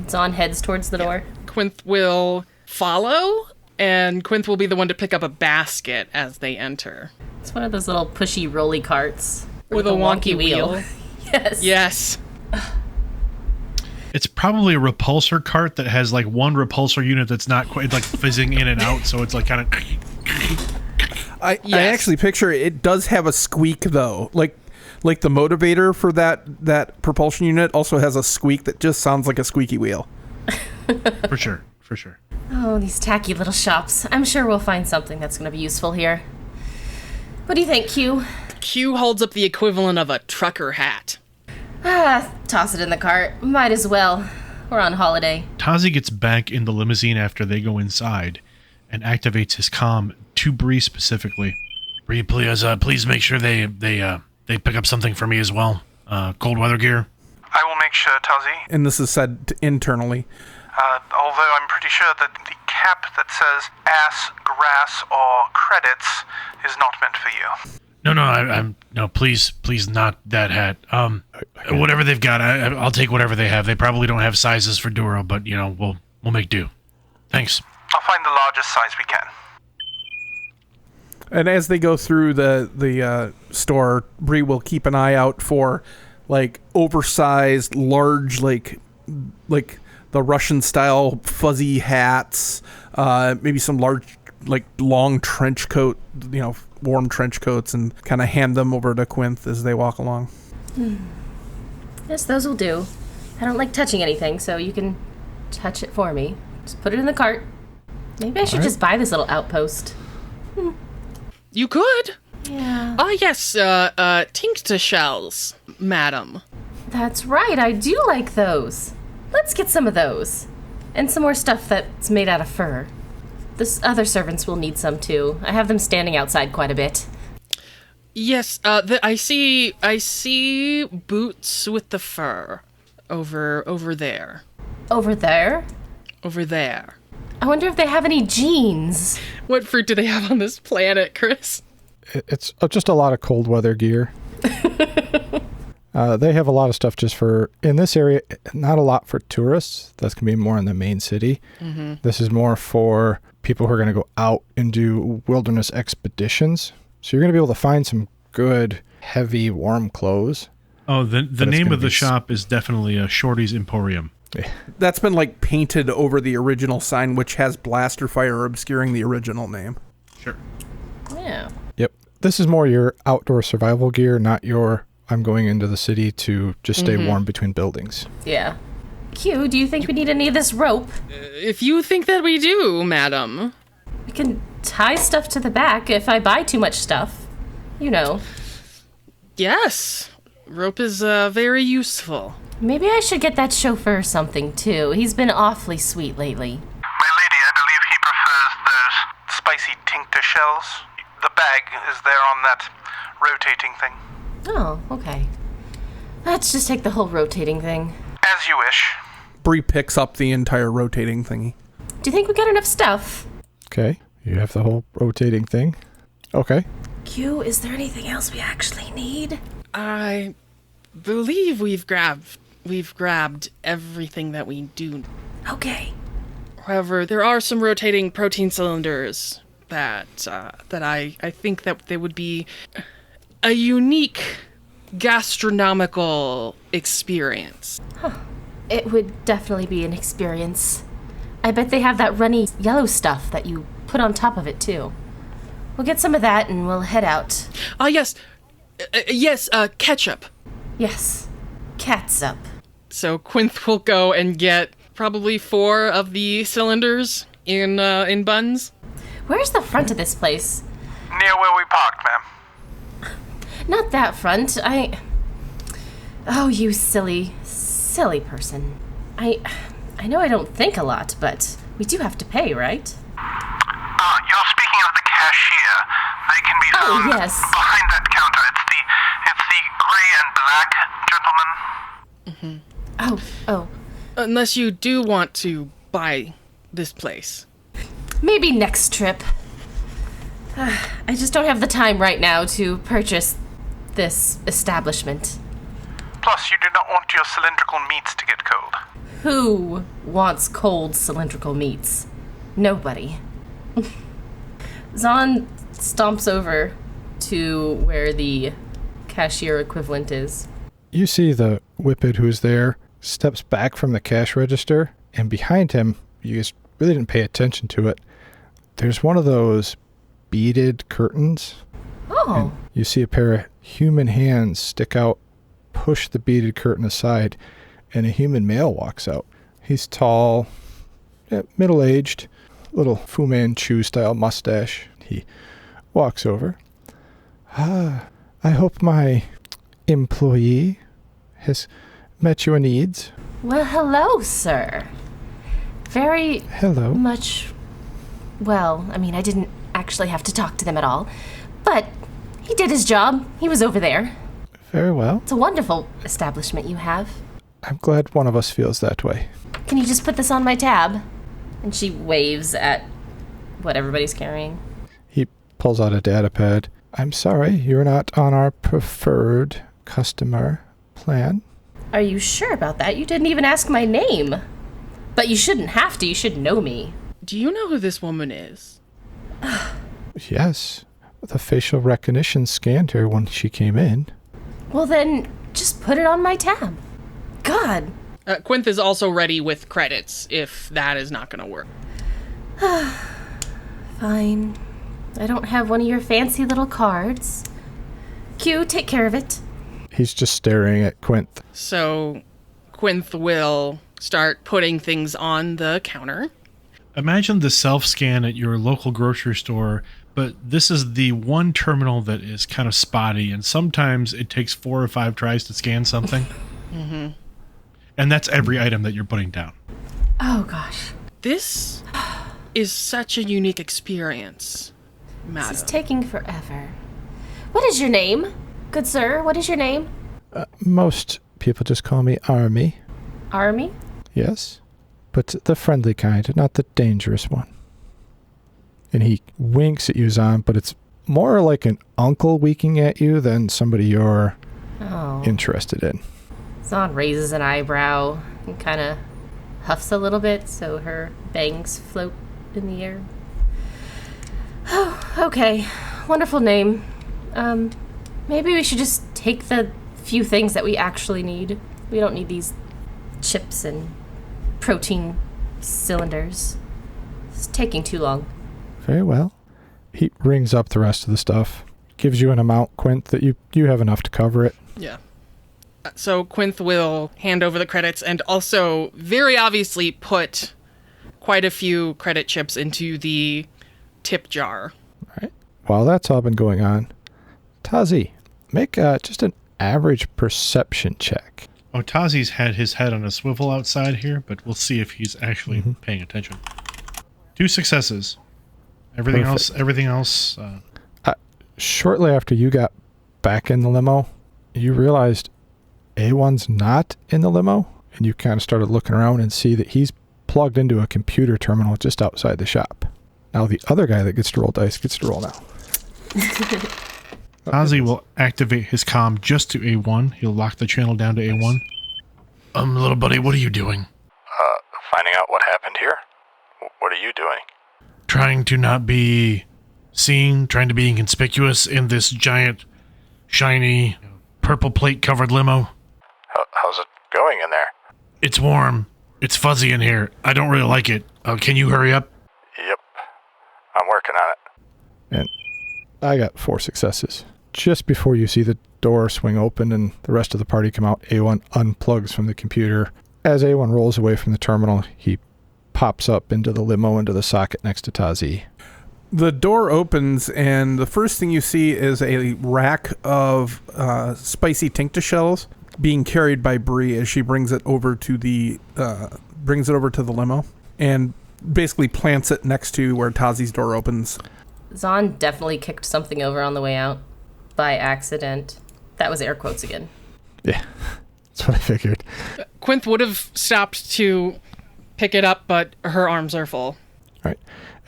Zahn heads towards the door. Quinth will follow, and Quinth will be the one to pick up a basket as they enter. It's one of those little pushy rolly carts. With a wonky wheel. Yes. Yes. It's probably a repulsor cart that has like one repulsor unit that's not quite like fizzing in and out, so it's like kind of. I actually picture it does have a squeak though, like the motivator for that propulsion unit also has a squeak that just sounds like a squeaky wheel. For sure. Oh, these tacky little shops. I'm sure we'll find something that's going to be useful here. What do you think, Q? Q holds up the equivalent of a trucker hat. Toss it in the cart. Might as well. We're on holiday. Tazi gets back in the limousine after they go inside and activates his comm to Bree specifically. Bree, please make sure they pick up something for me as well. Cold weather gear. I will make sure, Tazi. And this is said internally. Although I'm pretty sure that the cap that says ass, grass, or credits is not meant for you. No, please not that hat. Whatever they've got, I'll take whatever they have. They probably don't have sizes for Duro, but we'll make do. Thanks. I'll find the largest size we can. And as they go through the store, Bree will keep an eye out for like oversized, large, like the Russian style fuzzy hats, maybe some large, like long trench coat, warm trench coats, and kind of hand them over to Quinth as they walk along. Yes, those will do. I don't like touching anything, so you can touch it for me. Just put it in the cart. Maybe I should just buy this little outpost. You could. Yeah. Ah, yes, tincture shells, madam. That's right, I do like those. Let's get some of those. And some more stuff that's made out of fur. The other servants will need some too. I have them standing outside quite a bit. Yes, I see boots with the fur over there. Over there? Over there. I wonder if they have any jeans. What fruit do they have on this planet, Chris? It's just a lot of cold weather gear. They have a lot of stuff just for, in this area, not a lot for tourists. That's going to be more in the main city. Mm-hmm. This is more for people who are going to go out and do wilderness expeditions. So you're going to be able to find some good, heavy, warm clothes. Oh, the name of the shop is definitely Shorty's Emporium. Yeah. That's been like painted over the original sign, which has blaster fire obscuring the original name. Sure. Yeah. Yep. This is more your outdoor survival gear, not your I'm going into the city to just stay warm between buildings. Yeah. Q, do you think we need any of this rope? If you think that we do, madam. We can tie stuff to the back if I buy too much stuff. Yes. Rope is very useful. Maybe I should get that chauffeur something too. He's been awfully sweet lately. My lady, I believe he prefers those extra shells. The bag is there on that rotating thing. Oh, okay. Let's just take the whole rotating thing. As you wish. Bree picks up the entire rotating thingy. Do you think we got enough stuff? Okay, you have the whole rotating thing. Okay. Q, is there anything else we actually need? I believe we've grabbed everything that we do. Okay. However, there are some rotating protein cylinders that I think that they would be a unique gastronomical experience. It would definitely be an experience. I bet they have that runny yellow stuff that you put on top of it, too. We'll get some of that and we'll head out. Yes. Ketchup. Yes. Catsup. So Quinth will go and get probably 4 of the cylinders in buns. Where's the front of this place? Near where we parked, ma'am. Not that front. Oh, you silly person. I know I don't think a lot, but we do have to pay, right? You're speaking of the cashier. They can be found yes. behind that counter. It's the gray and black gentleman. Oh. Unless you do want to buy this place. Maybe next trip. I just don't have the time right now to purchase this establishment. Plus, you do not want your cylindrical meats to get cold. Who wants cold cylindrical meats? Nobody. Zahn stomps over to where the cashier equivalent is. You see the whippet who's there steps back from the cash register, and behind him, you guys really didn't pay attention to it, there's one of those beaded curtains. Oh. And you see a pair of human hands stick out, push the beaded curtain aside, and a human male walks out. He's tall, middle-aged, little Fu Manchu style mustache. He walks over. I hope my employee has met your needs. Well, hello, sir. Very Hello. much... Well, I mean, I didn't actually have to talk to them at all. But he did his job. He was over there. Very well. It's a wonderful establishment you have. I'm glad one of us feels that way. Can you just put this on my tab? And she waves at what everybody's carrying. He pulls out a data pad. I'm sorry, you're not on our preferred customer plan. Are you sure about that? You didn't even ask my name. But you shouldn't have to. You should know me. Do you know who this woman is? Yes. The facial recognition scanned her when she came in. Well, then, just put it on my tab. God. Quinth is also ready with credits, if that is not going to work. Fine. I don't have one of your fancy little cards. Q, take care of it. He's just staring at Quinth. So Quinth will start putting things on the counter. Imagine the self-scan at your local grocery store, but this is the one terminal that is kind of spotty, and sometimes it takes 4 or 5 tries to scan something. Mm-hmm. And that's every item that you're putting down. Oh, gosh. This is such a unique experience, madam. This is taking forever. What is your name? Good sir, what is your name? Most people just call me Army. Army? Yes. But the friendly kind, not the dangerous one. And he winks at you, Zahn, but it's more like an uncle winking at you than somebody you're interested in. Zahn raises an eyebrow and kind of huffs a little bit so her bangs float in the air. Oh, okay. Wonderful name. Maybe we should just take the few things that we actually need. We don't need these chips and protein cylinders. It's taking too long. Very well. He rings up the rest of the stuff. Gives you an amount, Quinth, that you have enough to cover it. Yeah. So Quinth will hand over the credits and also very obviously put quite a few credit chips into the tip jar. All right. While that's all been going on, Tazi, make just an average perception check. Oh, Tazi's had his head on a swivel outside here, but we'll see if he's actually paying attention. 2 successes. Everything Perfect. else. Shortly after you got back in the limo, you realized A1's not in the limo, and you kind of started looking around and see that he's plugged into a computer terminal just outside the shop. Now the other guy that gets to roll dice gets to roll now. Ozzy will activate his comm just to A1. He'll lock the channel down to A1. Little buddy, what are you doing? Finding out what happened here? What are you doing? Trying to not be seen, trying to be inconspicuous in this giant, shiny, purple plate-covered limo. How's it going in there? It's warm. It's fuzzy in here. I don't really like it. Can you hurry up? Yep. I'm working on it. And I got 4 successes. Just before you see the door swing open and the rest of the party come out, A1 unplugs from the computer. As A1 rolls away from the terminal, he pops up into the limo into the socket next to Tazi. The door opens, and the first thing you see is a rack of spicy tincta shells being carried by Bree as she brings it over to the limo, and basically plants it next to where Tazi's door opens. Zahn definitely kicked something over on the way out by accident. That was air quotes again. Yeah, that's what I figured. Quinth would have stopped to pick it up, but her arms are full. All right.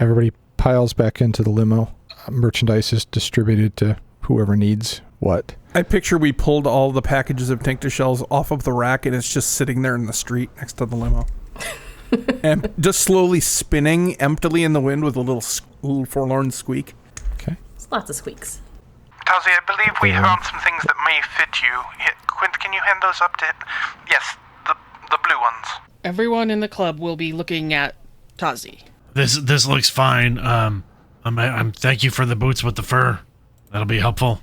Everybody piles back into the limo. Merchandise is distributed to whoever needs what. I picture we pulled all the packages of tincta shells off of the rack, and it's just sitting there in the street next to the limo. And just slowly spinning emptily in the wind with a little forlorn squeak. Okay. It's lots of squeaks. Tazi, I believe we found some things that may fit you. Quint, can you hand those up to... Yes, the blue ones. Everyone in the club will be looking at Tazi. This looks fine. I'm thank you for the boots with the fur. That'll be helpful.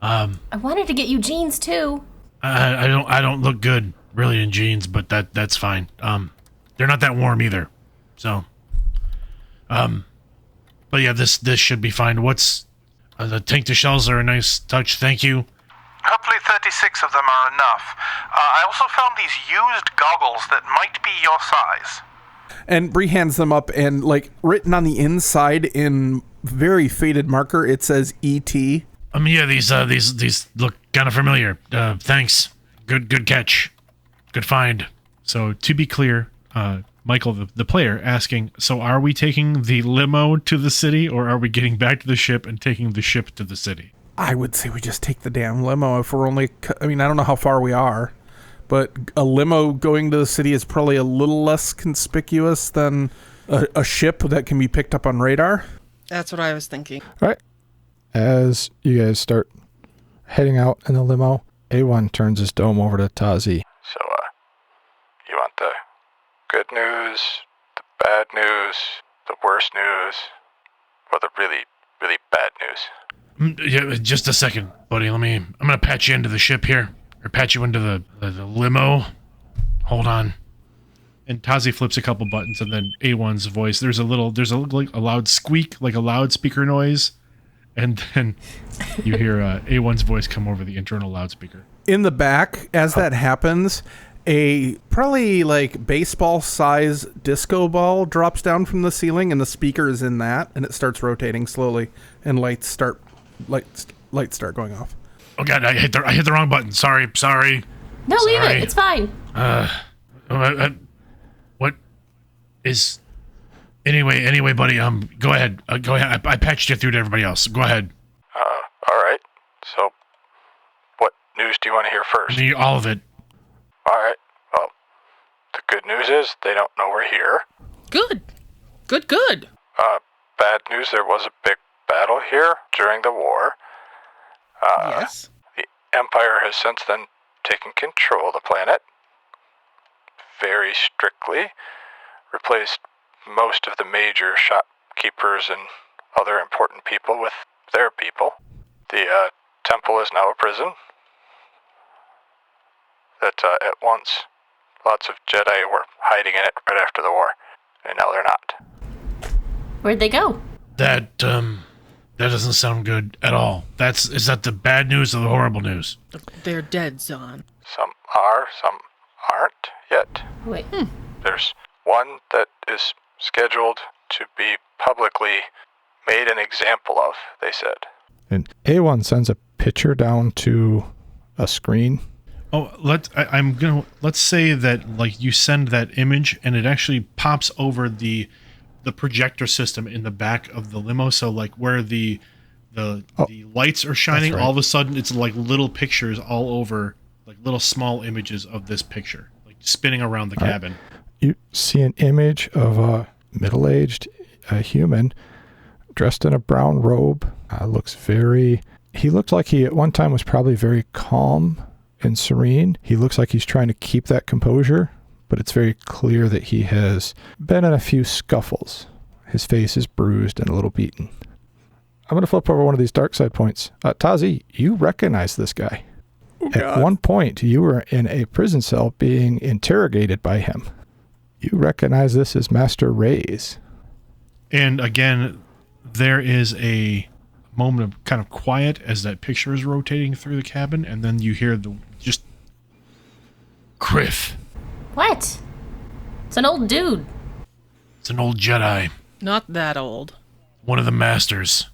I wanted to get you jeans too. I don't look good really in jeans, but that's fine. They're not that warm either. So but yeah, this should be fine. What's the tincta shells are a nice touch, thank you. Hopefully 36 of them are enough. I also found these used goggles that might be your size. And Bree hands them up, and written on the inside in very faded marker, it says E.T. Yeah, these look kind of familiar. Thanks. Good catch. Good find. So to be clear, Michael, the player, asking, so are we taking the limo to the city, or are we getting back to the ship and taking the ship to the city? I would say we just take the damn limo if we're only... I don't know how far we are, but a limo going to the city is probably a little less conspicuous than a ship that can be picked up on radar. That's what I was thinking. All right. As you guys start heading out in the limo, A1 turns his dome over to Tazi. So, you want the good news, the bad news, the worst news, or the really, really bad news? Yeah, just a second, buddy. I'm gonna patch you into the ship here, or patch you into the limo. Hold on. And Tazi flips a couple buttons, and then A1's voice. There's a loud squeak, like a loudspeaker noise, and then you hear A1's voice come over the internal loudspeaker. In the back, as that happens, a probably baseball size disco ball drops down from the ceiling, and the speaker is in that, and it starts rotating slowly, and lights start going off. Oh god, I hit the wrong button. Sorry. No, leave it. It's fine. What is? Anyway, buddy. Go ahead. I patched you through to everybody else. Go ahead. All right. So, what news do you want to hear first? I need all of it. All right. Well, the good news is they don't know we're here. Good. Bad news, there was a big battle here during the war. Yes. The Empire has since then taken control of the planet. Very strictly. Replaced most of the major shopkeepers and other important people with their people. The temple is now a prison. That at once lots of Jedi were hiding in it right after the war, and now they're not. Where'd they go? That doesn't sound good at all. Is that the bad news or the horrible news? They're dead, Zahn. Some are, some aren't yet. Wait. There's one that is scheduled to be publicly Made an example of, they said. And A1 sends a picture down to a screen. Oh, let's say that like you send that image and it actually pops over the projector system in the back of the limo. So like where the lights are shining, right. all of a sudden it's like little pictures all over, like little small images of this picture, like spinning around the cabin. You see an image of a middle-aged human dressed in a brown robe. He looks like he at one time was probably very calm and serene. He looks like he's trying to keep that composure, but it's very clear that he has been in a few scuffles. His face is bruised and a little beaten. I'm going to flip over one of these dark side points. Tazi, you recognize this guy. At one point, you were in a prison cell being interrogated by him. You recognize this as Master Ray's. And again, there is a moment of kind of quiet as that picture is rotating through the cabin, and then you hear just Criff. What? It's an old dude. It's an old Jedi. Not that old. One of the masters.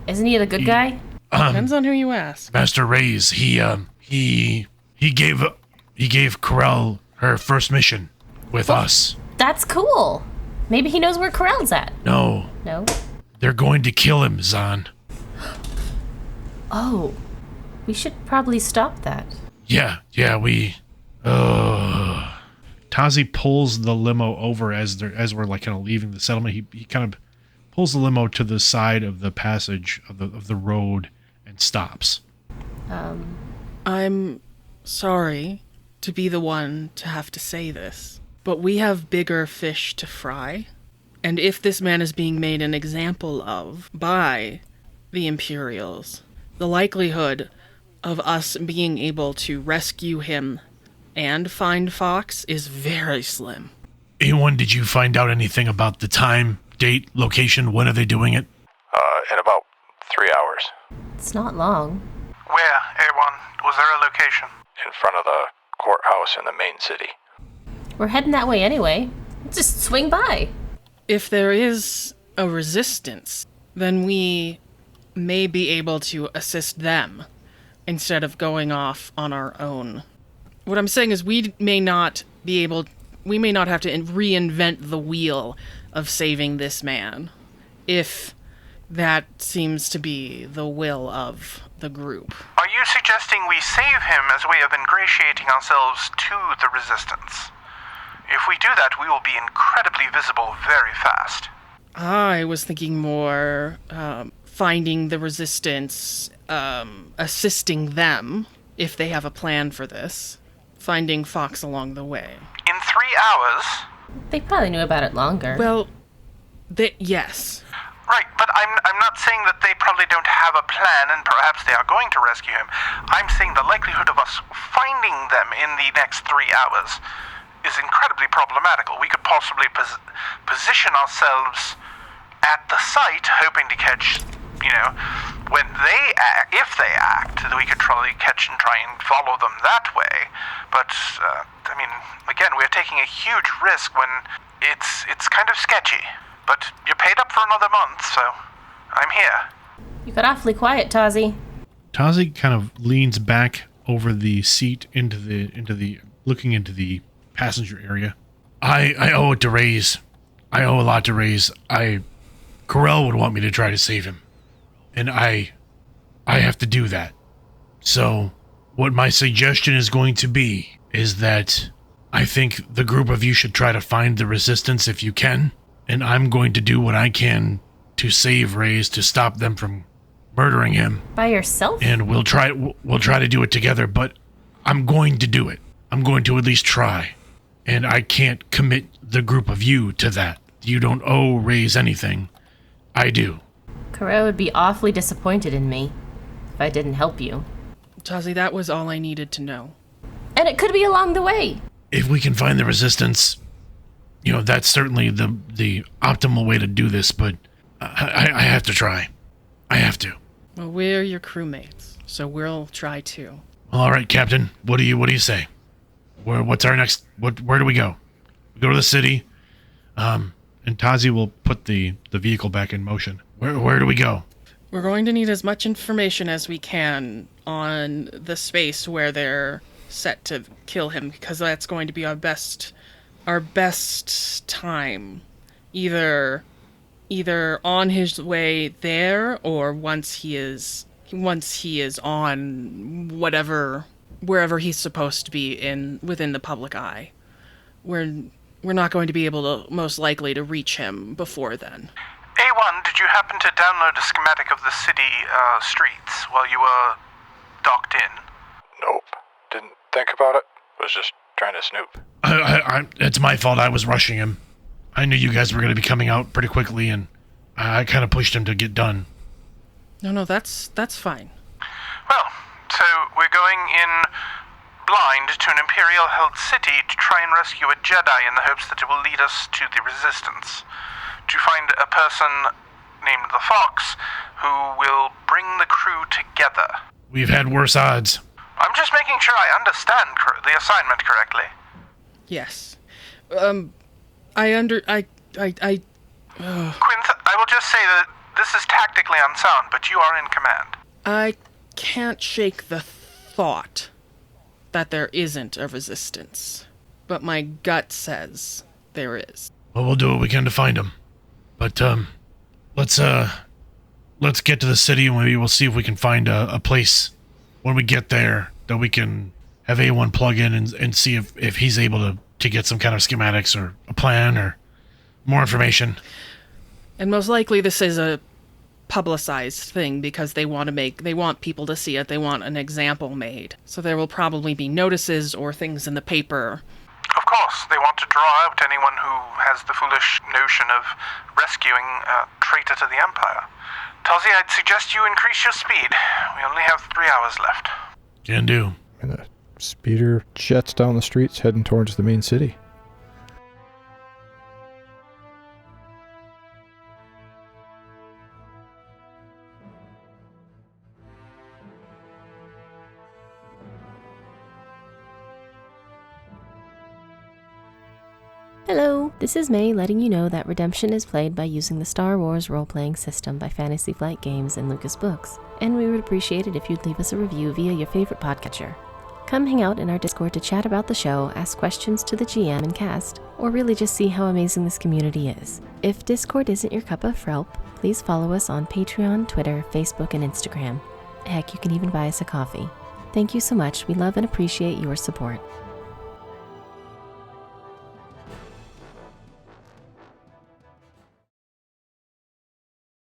Isn't he the good guy? Depends on who you ask. Master Ray's. He gave Corel her first mission with us. That's cool. Maybe he knows where Corell's at. No. No? They're going to kill him, Zahn. Oh. We should probably stop that. Yeah, we... Tazi pulls the limo over as we're like kind of leaving the settlement. He kind of pulls the limo to the side of the passage of the road and stops. I'm sorry to be the one to have to say this, but we have bigger fish to fry. And if this man is being made an example of by the Imperials, the likelihood of us being able to rescue him and find Fox is very slim. A1, did you find out anything about the time, date, location? When are they doing it? In about 3 hours. It's not long. Where, A1? Was there a location? In front of the courthouse in the main city. We're heading that way anyway. Just swing by. If there is a resistance, then we may be able to assist them instead of going off on our own. What I'm saying is we may not have to reinvent the wheel of saving this man, if that seems to be the will of the group. Are you suggesting we save him as a way of ingratiating ourselves to the Resistance? If we do that, we will be incredibly visible very fast. I was thinking more finding the Resistance, assisting them, if they have a plan for this, finding Fox along the way. In 3 hours? They probably knew about it longer. Well, yes. Right, but I'm not saying that they probably don't have a plan and perhaps they are going to rescue him. I'm saying the likelihood of us finding them in the next 3 hours is incredibly problematical. We could possibly position ourselves at the site, hoping to catch, when they act, if they act, we could probably catch and try and follow them that way. But, again, we're taking a huge risk when it's kind of sketchy. But you're paid up for another month, so I'm here. You got awfully quiet, Tazi. Tazi kind of leans back over the seat looking into the passenger area. I owe it to Ray's. I owe a lot to Ray's. Corel would want me to try to save him. And I have to do that. So what my suggestion is going to be is that I think the group of you should try to find the Resistance if you can. And I'm going to do what I can to save Ray's, to stop them from murdering him. By yourself? And we'll try to do it together, but I'm going to do it. I'm going to at least try. And I can't commit the group of you to that. You don't owe Ray's anything. I do. Corel would be awfully disappointed in me if I didn't help you. Tazi, that was all I needed to know. And it could be along the way. If we can find the Resistance, that's certainly the optimal way to do this, but I have to try. I have to. Well, we're your crewmates, so we'll try too. All right, Captain. What do you say? What's our next? Where do we go? We go to the city, and And Tazi will put the vehicle back in motion. Where do we go? We're going to need as much information as we can on the space where they're set to kill him, because that's going to be our best time. Either on his way there, or once he is on wherever he's supposed to be within the public eye. We're not going to be able to, most likely, to reach him before then. A1, did you happen to download a schematic of the city streets while you were docked in? Nope. Didn't think about it. Was just trying to snoop. It's my fault. I was rushing him. I knew you guys were going to be coming out pretty quickly, and I kind of pushed him to get done. No, that's fine. Well, so we're going in blind to an Imperial-held city to try and rescue a Jedi in the hopes that it will lead us to the Resistance. To find a person named the Fox who will bring the crew together. We've had worse odds. I'm just making sure I understand the assignment correctly. Yes. Quinth, I will just say that this is tactically unsound, but you are in command. I can't shake the thought that there isn't a resistance, but my gut says there is. Well, we'll do what we can to find him. But, let's get to the city, and maybe we'll see if we can find a place when we get there that we can have A1 plug in and see if he's able to get some kind of schematics or a plan or more information. And most likely this is a publicized thing because they want people to see it. They want an example made. So there will probably be notices or things in the paper. Of course, they want to draw out anyone who has the foolish notion of rescuing a traitor to the Empire. Tazi, I'd suggest you increase your speed. We only have 3 hours left. Can do. And the speeder jets down the streets heading towards the main city. Hello, this is May letting you know that Redemption is played by using the Star Wars role-playing system by Fantasy Flight Games and Lucas Books, and we would appreciate it if you'd leave us a review via your favorite podcatcher. Come hang out in our Discord to chat about the show, ask questions to the GM and cast, or really just see how amazing this community is. If Discord isn't your cup of frelp, please follow us on Patreon, Twitter, Facebook, and Instagram. Heck, you can even buy us a coffee. Thank you so much. We love and appreciate your support.